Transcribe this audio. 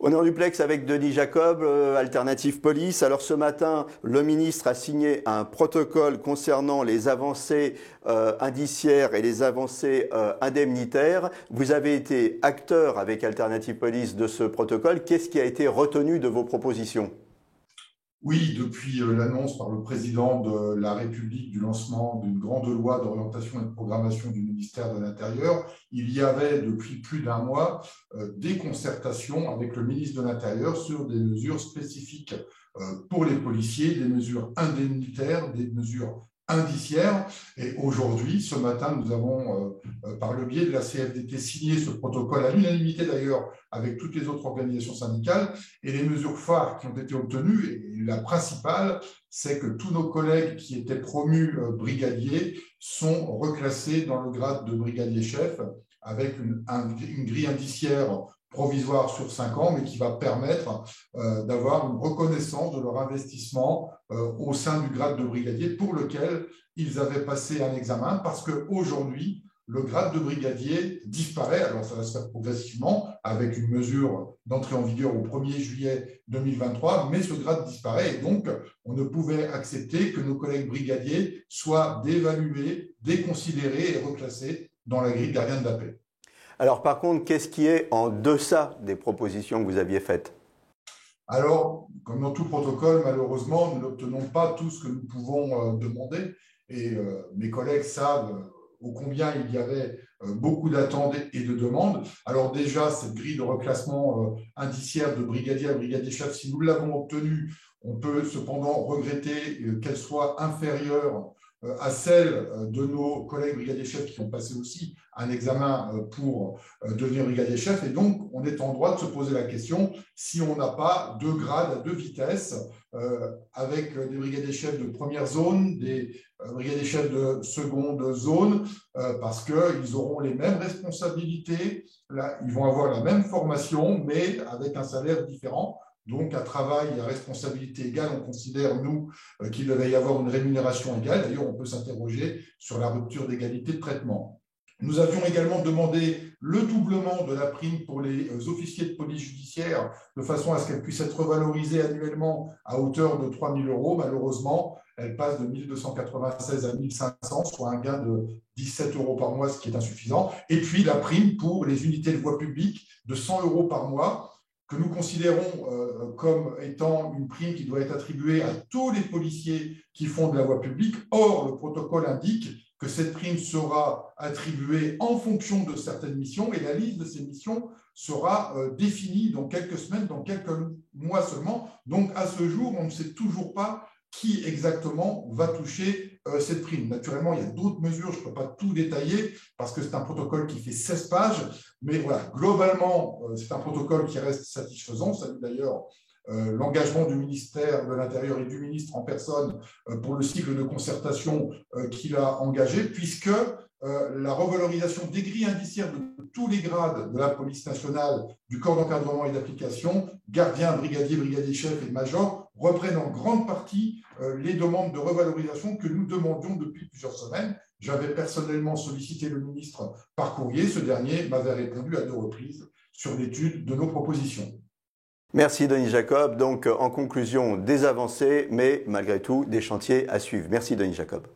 On est en duplex avec Denis Jacob, Alternative Police. Alors ce matin, le ministre a signé un protocole concernant les avancées indiciaires et les avancées indemnitaires. Vous avez été acteur avec Alternative Police de ce protocole. Qu'est-ce qui a été retenu de vos propositions ? Oui, depuis l'annonce par le président de la République du lancement d'une grande loi d'orientation et de programmation du ministère de l'Intérieur, il y avait depuis plus d'un mois des concertations avec le ministre de l'Intérieur sur des mesures spécifiques pour les policiers, des mesures indemnitaires, des mesures indiciaires. Et aujourd'hui, ce matin, nous avons, par le biais de la CFDT, signé ce protocole à l'unanimité d'ailleurs avec toutes les autres organisations syndicales. Et les mesures phares qui ont été obtenues, et la principale, c'est que tous nos collègues qui étaient promus brigadiers sont reclassés dans le grade de brigadier-chef avec une grille indiciaire provisoire sur 5 ans, mais qui va permettre d'avoir une reconnaissance de leur investissement au sein du grade de brigadier pour lequel ils avaient passé un examen, parce qu'aujourd'hui, le grade de brigadier disparaît. Alors ça va se faire progressivement avec une mesure d'entrée en vigueur au 1er juillet 2023, mais ce grade disparaît et donc on ne pouvait accepter que nos collègues brigadiers soient dévalués, déconsidérés et reclassés dans la grille de gardien de la paix. Alors par contre, qu'est-ce qui est en deçà des propositions que vous aviez faites ? Alors, comme dans tout protocole, malheureusement, nous n'obtenons pas tout ce que nous pouvons demander et mes collègues savent ô combien il y avait beaucoup d'attentes et de demandes. Alors déjà, cette grille de reclassement indiciaire de brigadier à brigadier-chef, si nous l'avons obtenue, on peut cependant regretter qu'elle soit inférieure à celle de nos collègues brigadiers-chefs qui ont passé aussi un examen pour devenir brigadier-chef. Et donc, on est en droit de se poser la question si on n'a pas deux grades à deux vitesses, avec des brigadiers-chefs de première zone, des brigadiers-chefs de seconde zone, parce qu'ils auront les mêmes responsabilités, là, ils vont avoir la même formation, mais avec un salaire différent. Donc, à travail et à responsabilité égale, on considère, nous, qu'il devait y avoir une rémunération égale. D'ailleurs, on peut s'interroger sur la rupture d'égalité de traitement. Nous avions également demandé le doublement de la prime pour les officiers de police judiciaire, de façon à ce qu'elle puisse être revalorisée annuellement à hauteur de 3 000 €. Malheureusement, elle passe de 1 296 à 1 500, soit un gain de 17 € par mois, ce qui est insuffisant. Et puis, la prime pour les unités de voie publique de 100 € par mois, que nous considérons comme étant une prime qui doit être attribuée à tous les policiers qui font de la voie publique. Or, le protocole indique que cette prime sera attribuée en fonction de certaines missions et la liste de ces missions sera définie dans quelques semaines, dans quelques mois seulement. Donc, à ce jour, on ne sait toujours pas qui exactement va toucher cette prime. Naturellement, il y a d'autres mesures, je ne peux pas tout détailler parce que c'est un protocole qui fait 16 pages, mais voilà, globalement, c'est un protocole qui reste satisfaisant. Ça dit d'ailleurs l'engagement du ministère de l'Intérieur et du ministre en personne pour le cycle de concertation qu'il a engagé, puisque la revalorisation des grilles indiciaires de tous les grades de la police nationale, du corps d'encadrement et d'application, gardien, brigadier, brigadier-chef et major, reprennent en grande partie les demandes de revalorisation que nous demandions depuis plusieurs semaines. J'avais personnellement sollicité le ministre par courrier. Ce dernier m'avait répondu à 2 reprises sur l'étude de nos propositions. Merci Denis Jacob. Donc en conclusion, des avancées, mais malgré tout, des chantiers à suivre. Merci Denis Jacob.